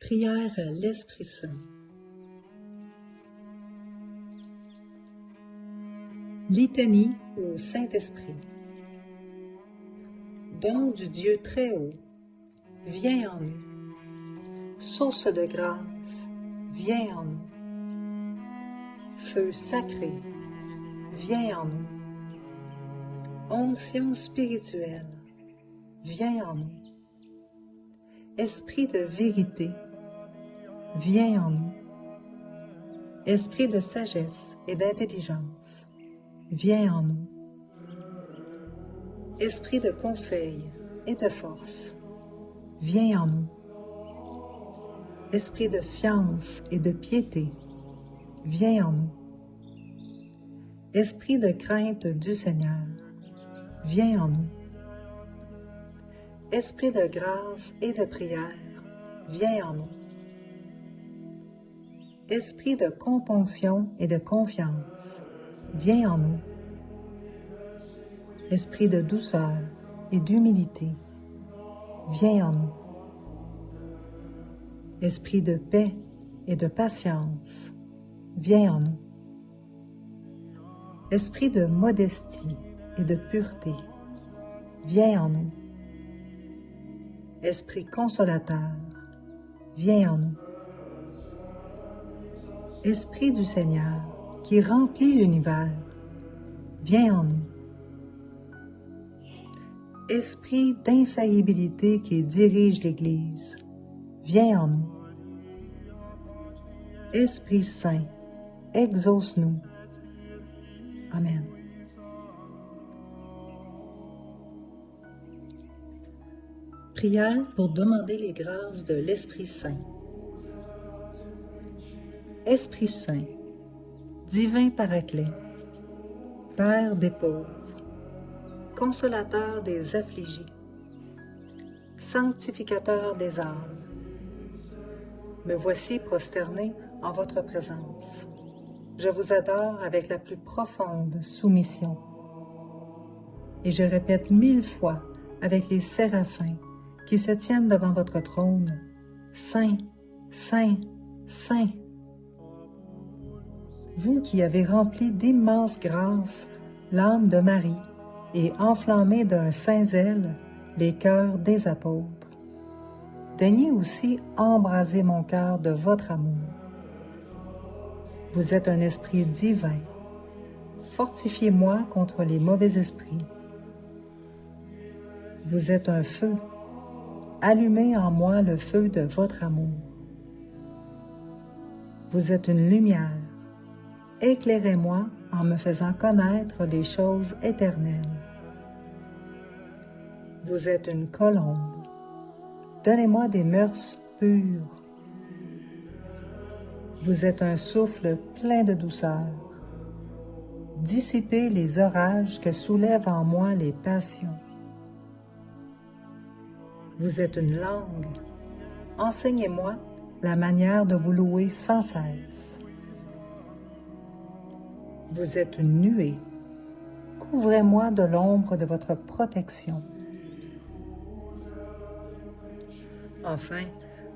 Prière à l'Esprit Saint. Litanie au Saint-Esprit. Don du Dieu très haut, viens en nous. Source de grâce, viens en nous. Feu sacré, viens en nous. Onction spirituelle, viens en nous. Esprit de vérité, viens en nous. Esprit de sagesse et d'intelligence, viens en nous. Esprit de conseil et de force, viens en nous. Esprit de science et de piété, viens en nous. Esprit de crainte du Seigneur, viens en nous. Esprit de grâce et de prière, viens en nous. Esprit de componction et de confiance, viens en nous. Esprit de douceur et d'humilité, viens en nous. Esprit de paix et de patience, viens en nous. Esprit de modestie et de pureté, viens en nous. Esprit consolateur, viens en nous. Esprit du Seigneur, qui remplit l'univers, viens en nous. Esprit d'infaillibilité qui dirige l'Église, viens en nous. Esprit Saint, exauce-nous. Amen. Prière pour demander les grâces de l'Esprit Saint. Esprit Saint, divin Paraclet, Père des pauvres, consolateur des affligés, sanctificateur des âmes, me voici prosterné en votre présence. Je vous adore avec la plus profonde soumission. Et je répète 1000 fois avec les séraphins qui se tiennent devant votre trône, Saint, Saint, Saint. Vous qui avez rempli d'immenses grâces l'âme de Marie et enflammé d'un saint zèle les cœurs des apôtres, daignez aussi embraser mon cœur de votre amour. Vous êtes un esprit divin. Fortifiez-moi contre les mauvais esprits. Vous êtes un feu. Allumez en moi le feu de votre amour. Vous êtes une lumière. Éclairez-moi en me faisant connaître les choses éternelles. Vous êtes une colombe. Donnez-moi des mœurs pures. Vous êtes un souffle plein de douceur. Dissipez les orages que soulèvent en moi les passions. Vous êtes une langue. Enseignez-moi la manière de vous louer sans cesse. Vous êtes une nuée. Couvrez-moi de l'ombre de votre protection. Enfin,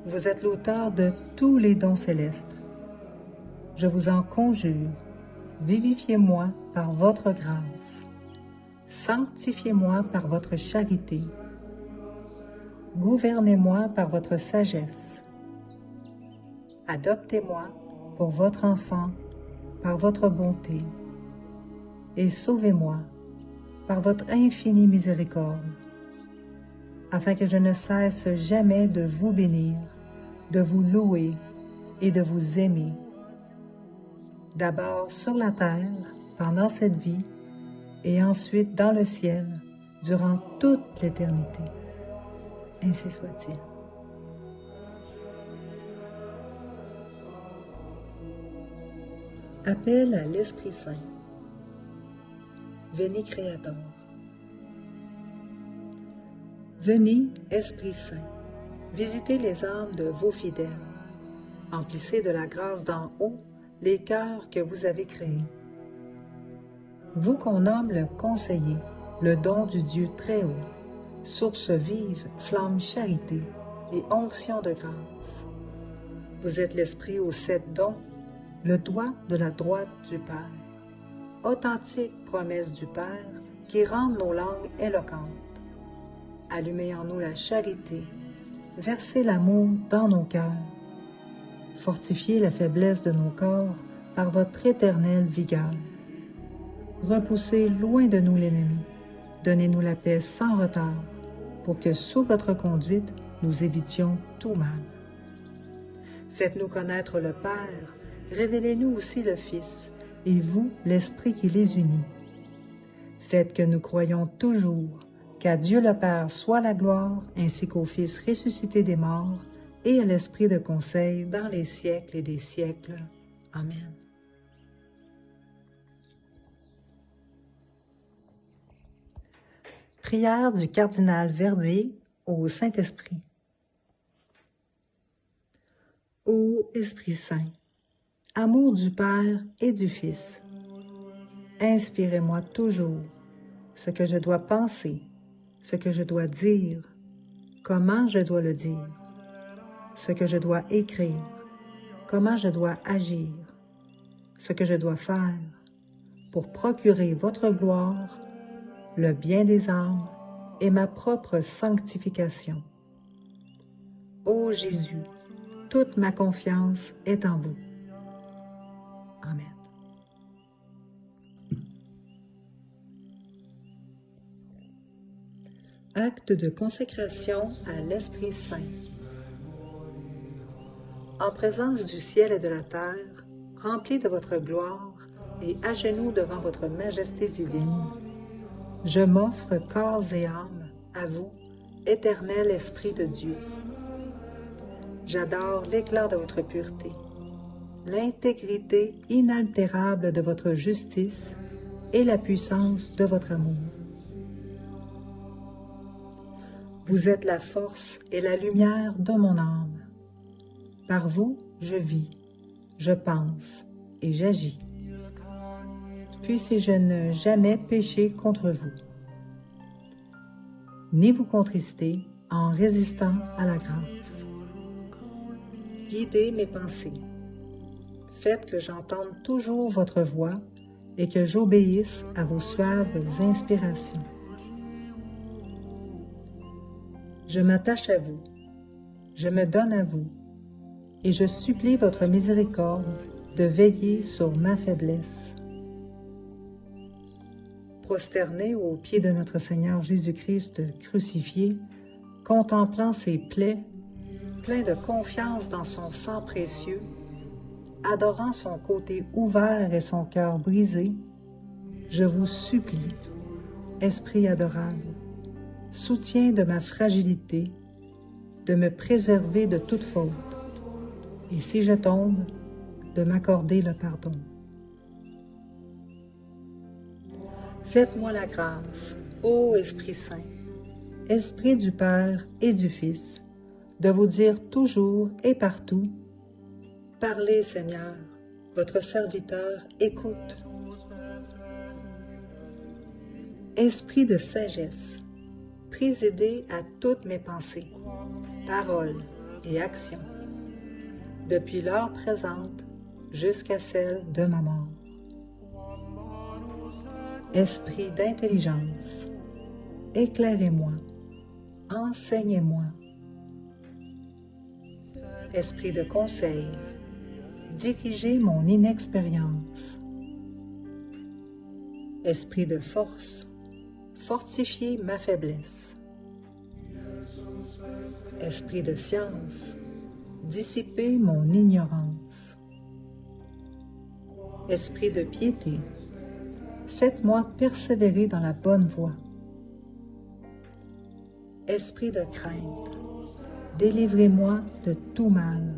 vous êtes l'auteur de tous les dons célestes. Je vous en conjure, vivifiez-moi par votre grâce. Sanctifiez-moi par votre charité. Gouvernez-moi par votre sagesse. Adoptez-moi pour votre enfant par votre bonté, et sauvez-moi par votre infinie miséricorde, afin que je ne cesse jamais de vous bénir, de vous louer et de vous aimer, d'abord sur la terre pendant cette vie, et ensuite dans le ciel durant toute l'éternité. Ainsi soit-il. Appel à l'Esprit Saint. Venez Créateur. Venez, Esprit Saint, visitez les âmes de vos fidèles. Emplissez de la grâce d'en haut les cœurs que vous avez créés. Vous qu'on nomme le conseiller, le don du Dieu très haut, source vive, flamme charité et onction de grâce, Vous êtes l'Esprit aux 7 dons, le doigt de la droite du Père. Authentique promesse du Père qui rend nos langues éloquentes. Allumez en nous la charité, versez l'amour dans nos cœurs. Fortifiez la faiblesse de nos corps par votre éternelle vigueur. Repoussez loin de nous l'ennemi, donnez-nous la paix sans retard, pour que sous votre conduite, nous évitions tout mal. Faites-nous connaître le Père, révélez-nous aussi le Fils, et vous, l'Esprit qui les unit. Faites que nous croyions toujours qu'à Dieu le Père soit la gloire, ainsi qu'au Fils ressuscité des morts, et à l'Esprit de conseil dans les siècles et des siècles. Amen. Prière du cardinal Verdier au Saint-Esprit. Ô Esprit Saint, amour du Père et du Fils, inspirez-moi toujours ce que je dois penser, ce que je dois dire, comment je dois le dire, ce que je dois écrire, comment je dois agir, ce que je dois faire pour procurer votre gloire, le bien des âmes et ma propre sanctification. Ô Jésus, toute ma confiance est en vous. Amen. Acte de consécration à l'Esprit Saint. En présence du ciel et de la terre, remplis de votre gloire et à genoux devant votre majesté divine, je m'offre corps et âme à vous, éternel Esprit de Dieu. J'adore l'éclat de votre pureté, l'intégrité inaltérable de votre justice et la puissance de votre amour. Vous êtes la force et la lumière de mon âme. Par vous, je vis, je pense et j'agis. Puisse-je ne jamais pécher contre vous, ni vous contrister en résistant à la grâce. Guidez mes pensées. Faites que j'entende toujours votre voix et que j'obéisse à vos suaves inspirations. Je m'attache à vous, je me donne à vous, et je supplie votre miséricorde de veiller sur ma faiblesse. Prosterné aux pieds de notre Seigneur Jésus-Christ crucifié, contemplant ses plaies, plein de confiance dans son sang précieux, adorant son côté ouvert et son cœur brisé, je vous supplie, Esprit adorable, soutien de ma fragilité, de me préserver de toute faute, et si je tombe, de m'accorder le pardon. Faites-moi la grâce, ô Esprit Saint, Esprit du Père et du Fils, de vous dire toujours et partout, « Parlez, Seigneur, votre serviteur écoute. » Esprit de sagesse, présidez à toutes mes pensées, paroles et actions, depuis l'heure présente jusqu'à celle de ma mort. Esprit d'intelligence, éclairez-moi, enseignez-moi. Esprit de conseil, dirigez mon inexpérience. Esprit de force, fortifiez ma faiblesse. Esprit de science, dissipez mon ignorance. Esprit de piété, faites-moi persévérer dans la bonne voie. Esprit de crainte, délivrez-moi de tout mal.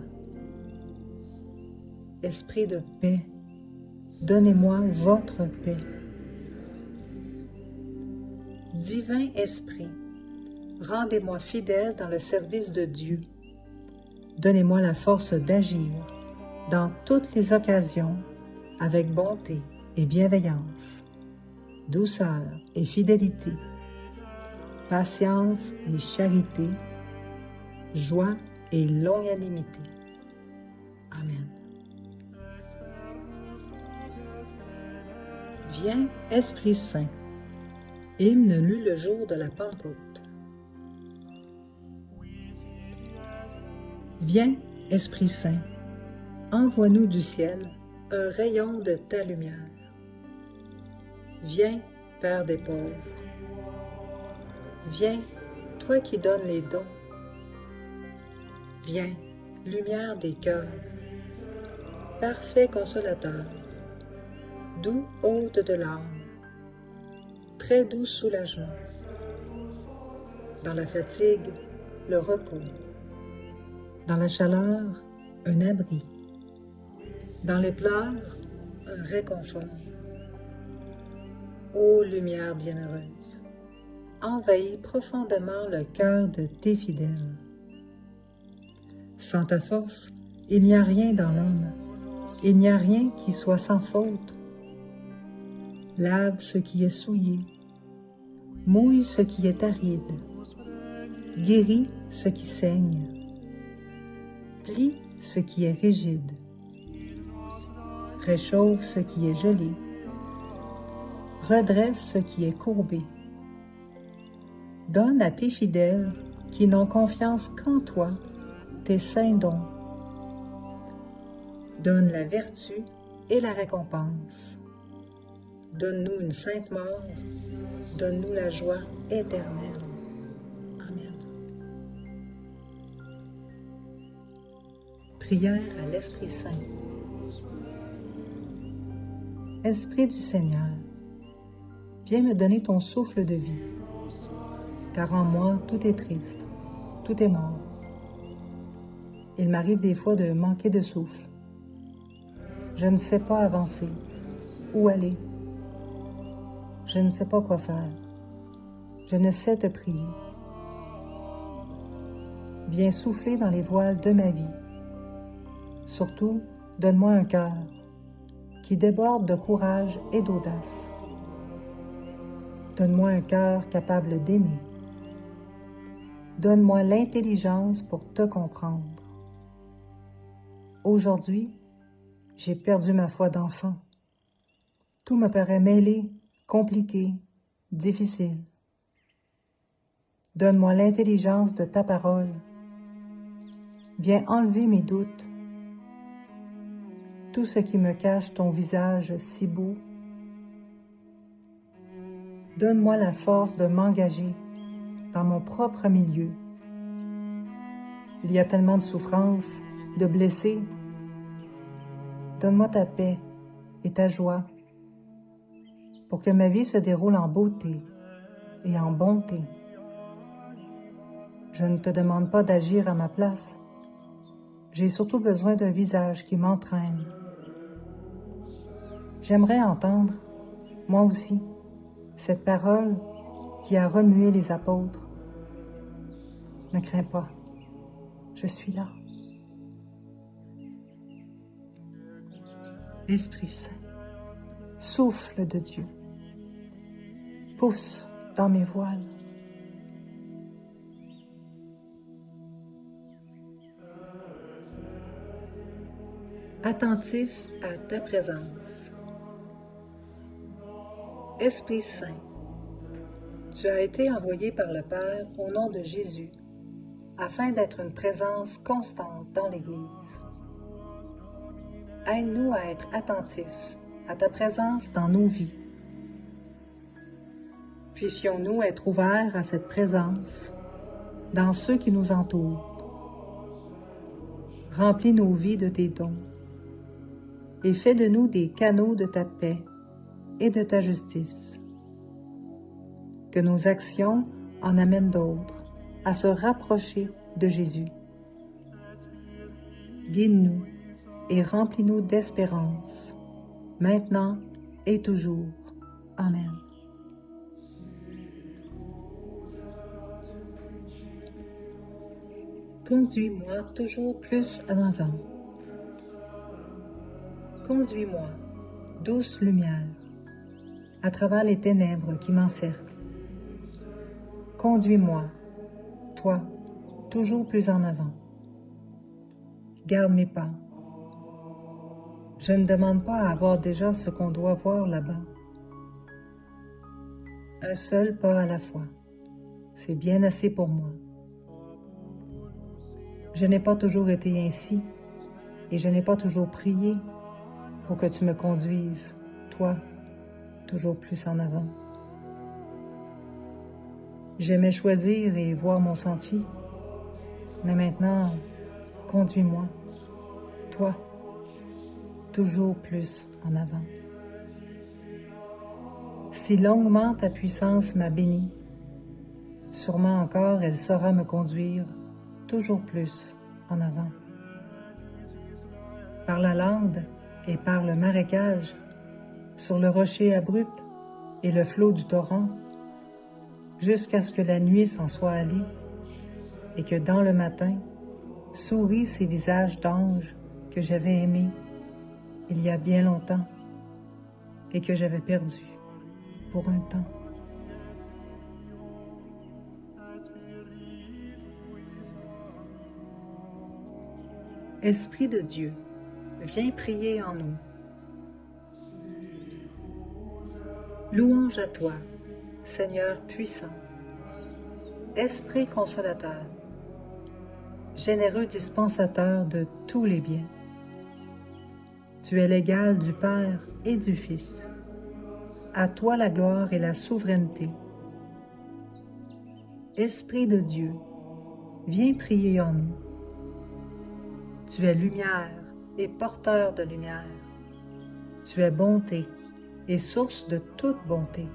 Esprit de paix, donnez-moi votre paix. Divin Esprit, rendez-moi fidèle dans le service de Dieu. Donnez-moi la force d'agir dans toutes les occasions avec bonté et bienveillance, douceur et fidélité, patience et charité, joie et longanimité. Amen. Viens, Esprit Saint, hymne lu le jour de la Pentecôte. Viens, Esprit Saint, envoie-nous du ciel un rayon de ta lumière. Viens, Père des pauvres. Viens, toi qui donnes les dons. Viens, lumière des cœurs, parfait consolateur, doux hôte de l'âme, très doux soulagement. Dans la fatigue, le repos. Dans la chaleur, un abri. Dans les pleurs, un réconfort. Ô lumière bienheureuse, envahis profondément le cœur de tes fidèles. Sans ta force, il n'y a rien dans l'homme, il n'y a rien qui soit sans faute. Lave ce qui est souillé, mouille ce qui est aride, guéris ce qui saigne, plie ce qui est rigide, réchauffe ce qui est gelé, redresse ce qui est courbé. Donne à tes fidèles qui n'ont confiance qu'en toi tes saints dons. Donne la vertu et la récompense. Donne-nous une sainte mort, donne-nous la joie éternelle. Amen. Prière à l'Esprit Saint. Esprit du Seigneur, viens me donner ton souffle de vie, car en moi tout est triste, tout est mort. Il m'arrive des fois de manquer de souffle. Je ne sais pas avancer, où aller. Je ne sais pas quoi faire. Je ne sais te prier. Viens souffler dans les voiles de ma vie. Surtout, donne-moi un cœur qui déborde de courage et d'audace. Donne-moi un cœur capable d'aimer. Donne-moi l'intelligence pour te comprendre. Aujourd'hui, j'ai perdu ma foi d'enfant. Tout me paraît mêlé, compliqué, difficile. Donne-moi l'intelligence de ta parole. Viens enlever mes doutes. Tout ce qui me cache ton visage si beau. Donne-moi la force de m'engager dans mon propre milieu. Il y a tellement de souffrances, de blessés. Donne-moi ta paix et ta joie pour que ma vie se déroule en beauté et en bonté. Je ne te demande pas d'agir à ma place. J'ai surtout besoin d'un visage qui m'entraîne. J'aimerais entendre, moi aussi, cette parole qui a remué les apôtres. Ne crains pas, je suis là. Esprit Saint, souffle de Dieu, pousse dans mes voiles. Attentif à ta présence. Esprit Saint, tu as été envoyé par le Père au nom de Jésus, afin d'être une présence constante dans l'Église. Aide-nous à être attentifs à ta présence dans nos vies. Puissions-nous être ouverts à cette présence dans ceux qui nous entourent. Remplis nos vies de tes dons et fais de nous des canaux de ta paix et de ta justice. Que nos actions en amènent d'autres à se rapprocher de Jésus. Guide-nous et remplis-nous d'espérance, maintenant et toujours. Amen. Conduis-moi toujours plus en avant. Conduis-moi, douce lumière, à travers les ténèbres qui m'encerclent. Conduis-moi, toi, toujours plus en avant. Garde mes pas, Je ne demande pas à avoir déjà ce qu'on doit voir là-bas. Un seul pas à la fois, c'est bien assez pour moi. Je n'ai pas toujours été ainsi et je n'ai pas toujours prié pour que tu me conduises, toi, toujours plus en avant. J'aimais choisir et voir mon sentier, mais maintenant, conduis-moi, toi, toujours plus en avant. Si longuement ta puissance m'a béni, sûrement encore elle saura me conduire toujours plus en avant. Par la lande et par le marécage, sur le rocher abrupt et le flot du torrent, jusqu'à ce que la nuit s'en soit allée et que dans le matin sourient ces visages d'anges que j'avais aimés il y a bien longtemps et que j'avais perdus pour un temps. Esprit de Dieu, viens prier en nous. Louange à toi, Seigneur puissant, Esprit consolateur, généreux dispensateur de tous les biens. Tu es l'égal du Père et du Fils. À toi la gloire et la souveraineté. Esprit de Dieu, viens prier en nous. Tu es lumière et porteur de lumière. Tu es bonté et source de toute bonté.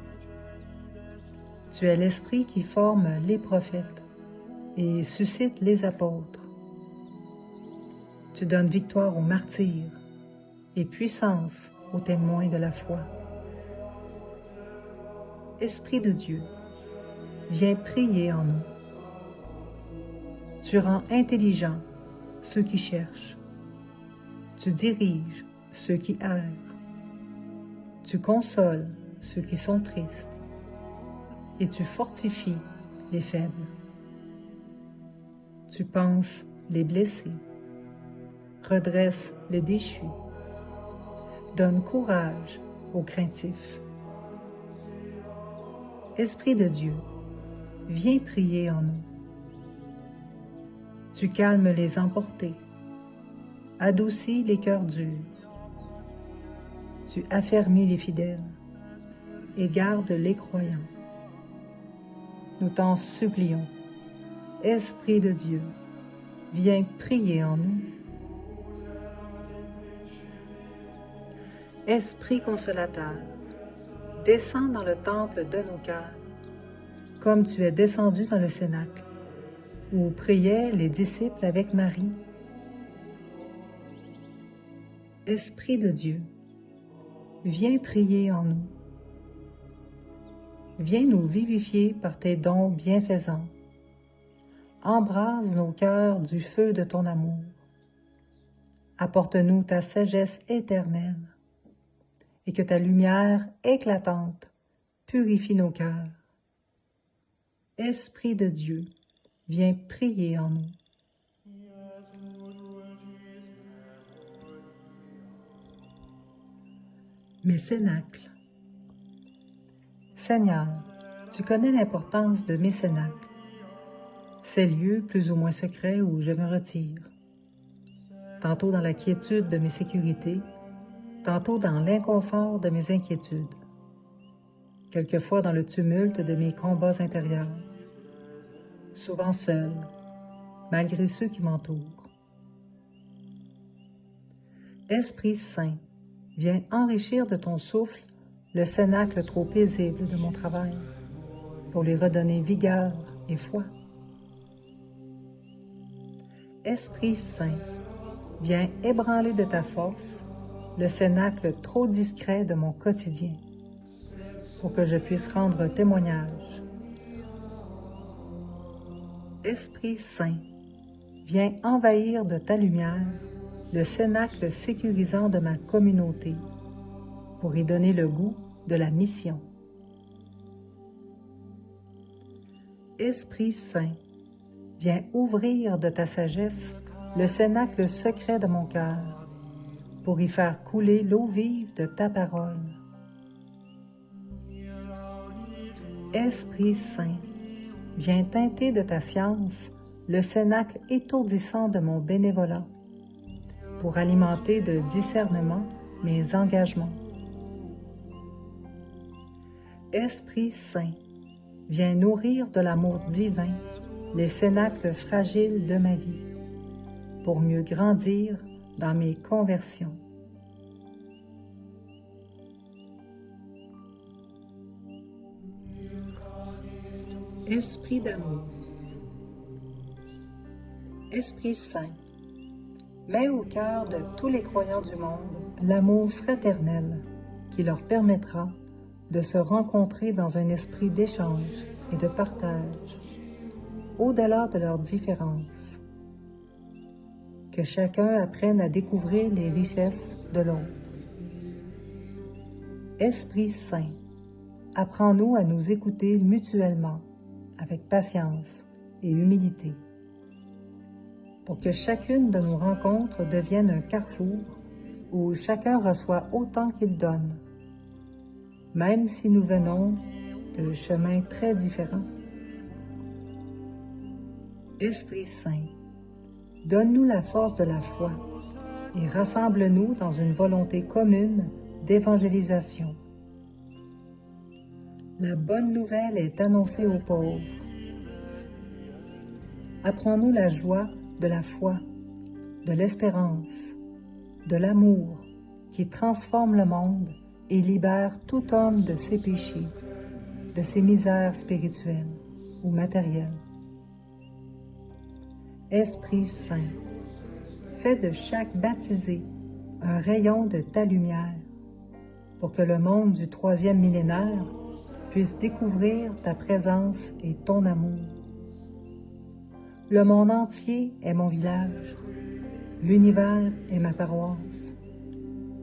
Tu es l'Esprit qui forme les prophètes et suscite les apôtres. Tu donnes victoire aux martyrs et puissance aux témoins de la foi. Esprit de Dieu, viens prier en nous. Tu rends intelligents ceux qui cherchent. Tu diriges ceux qui errent. Tu consoles ceux qui sont tristes. Et tu fortifies les faibles. Tu panses les blessés. Redresses les déchus. Donne courage aux craintifs. Esprit de Dieu, viens prier en nous. Tu calmes les emportés, adoucis les cœurs durs. Tu affermis les fidèles et gardes les croyants. Nous t'en supplions, Esprit de Dieu, viens prier en nous. Esprit consolateur, descends dans le temple de nos cœurs, comme tu es descendu dans le cénacle, où priaient les disciples avec Marie. Esprit de Dieu, viens prier en nous. Viens nous vivifier par tes dons bienfaisants. Embrase nos cœurs du feu de ton amour. Apporte-nous ta sagesse éternelle et que ta lumière éclatante purifie nos cœurs. Esprit de Dieu, viens prier en nous. Mes cénacles. Seigneur, tu connais l'importance de mes cénacles, ces lieux plus ou moins secrets où je me retire, tantôt dans la quiétude de mes sécurités, tantôt dans l'inconfort de mes inquiétudes, quelquefois dans le tumulte de mes combats intérieurs, souvent seul, malgré ceux qui m'entourent. Esprit Saint, viens enrichir de ton souffle le cénacle trop paisible de mon travail, pour lui redonner vigueur et foi. Esprit Saint, viens ébranler de ta force le cénacle trop discret de mon quotidien, pour que je puisse rendre témoignage. Esprit Saint, viens envahir de ta lumière le cénacle sécurisant de ma communauté, pour y donner le goût de la mission. Esprit Saint, viens ouvrir de ta sagesse le cénacle secret de mon cœur, pour y faire couler l'eau vive de ta parole. Esprit Saint, viens teinter de ta science le cénacle étourdissant de mon bénévolat, pour alimenter de discernement mes engagements. Esprit Saint, viens nourrir de l'amour divin les cénacles fragiles de ma vie, pour mieux grandir dans mes conversions. Esprit d'amour, Esprit Saint, mets au cœur de tous les croyants du monde l'amour fraternel qui leur permettra de se rencontrer dans un esprit d'échange et de partage, au-delà de leurs différences. Que chacun apprenne à découvrir les richesses de l'autre. Esprit Saint, apprends-nous à nous écouter mutuellement avec patience et humilité, pour que chacune de nos rencontres devienne un carrefour où chacun reçoit autant qu'il donne, même si nous venons de chemins très différents. Esprit Saint, donne-nous la force de la foi et rassemble-nous dans une volonté commune d'évangélisation. La bonne nouvelle est annoncée aux pauvres. Apprends-nous la joie de la foi, de l'espérance, de l'amour qui transforme le monde et libère tout homme de ses péchés, de ses misères spirituelles ou matérielles. Esprit Saint, fais de chaque baptisé un rayon de ta lumière, pour que le monde du 3e millénaire puisse découvrir ta présence et ton amour. Le monde entier est mon village, l'univers est ma paroisse.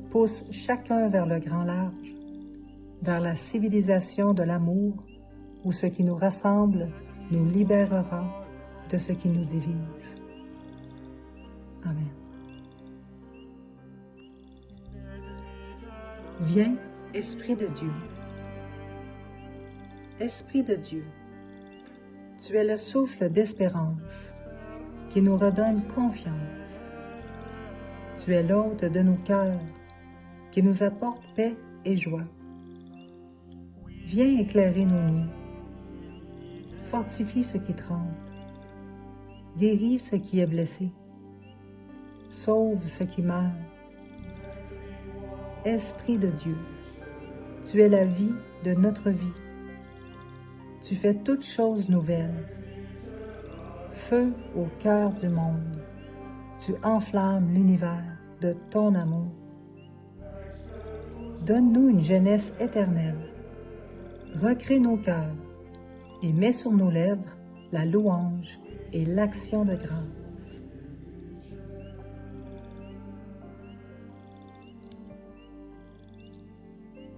Pousse chacun vers le grand large, vers la civilisation de l'amour, où ce qui nous rassemble nous libérera de ce qui nous divise. Amen. Viens, Esprit de Dieu. Esprit de Dieu, tu es le souffle d'espérance qui nous redonne confiance. Tu es l'hôte de nos cœurs qui nous apporte paix et joie. Viens éclairer nos nuits. Fortifie ce qui tremble. Guéris ce qui est blessé. Sauve ce qui meurt. Esprit de Dieu, tu es la vie de notre vie. Tu fais toutes choses nouvelles. Feu au cœur du monde, tu enflammes l'univers de ton amour. Donne-nous une jeunesse éternelle. Recrée nos cœurs et mets sur nos lèvres la louange et l'action de grâce.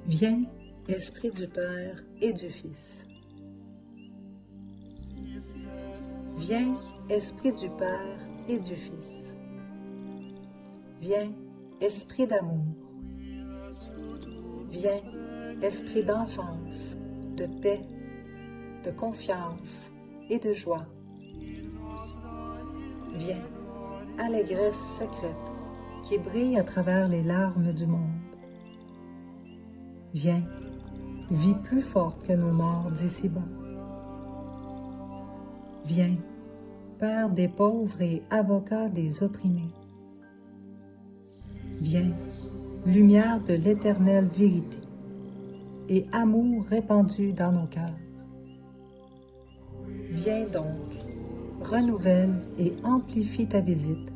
Viens, Esprit du Père et du Fils. Viens, Esprit du Père et du Fils. Viens, Esprit d'amour. Viens, Esprit d'enfance, de paix, de confiance et de joie. Viens, allégresse secrète qui brille à travers les larmes du monde. Viens, vie plus forte que nos morts d'ici-bas. Viens, Père des pauvres et avocat des opprimés. Viens, lumière de l'éternelle vérité et amour répandu dans nos cœurs. Viens donc, renouvelle et amplifie ta visite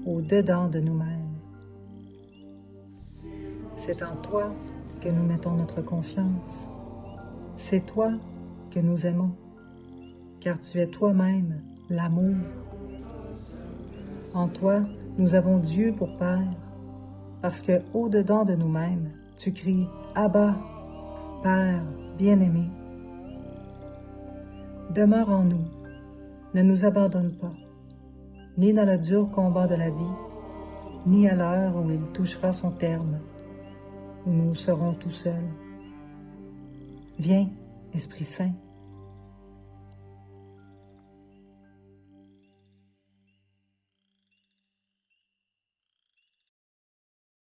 au-dedans de nous-mêmes. C'est en toi que nous mettons notre confiance. C'est toi que nous aimons, car tu es toi-même l'amour. En toi, nous avons Dieu pour Père, parce que au-dedans de nous-mêmes, tu cries « Abba, Père bien-aimé ». Demeure en nous, ne nous abandonne pas, ni dans le dur combat de la vie, ni à l'heure où il touchera son terme, où nous serons tout seuls. Viens, Esprit Saint,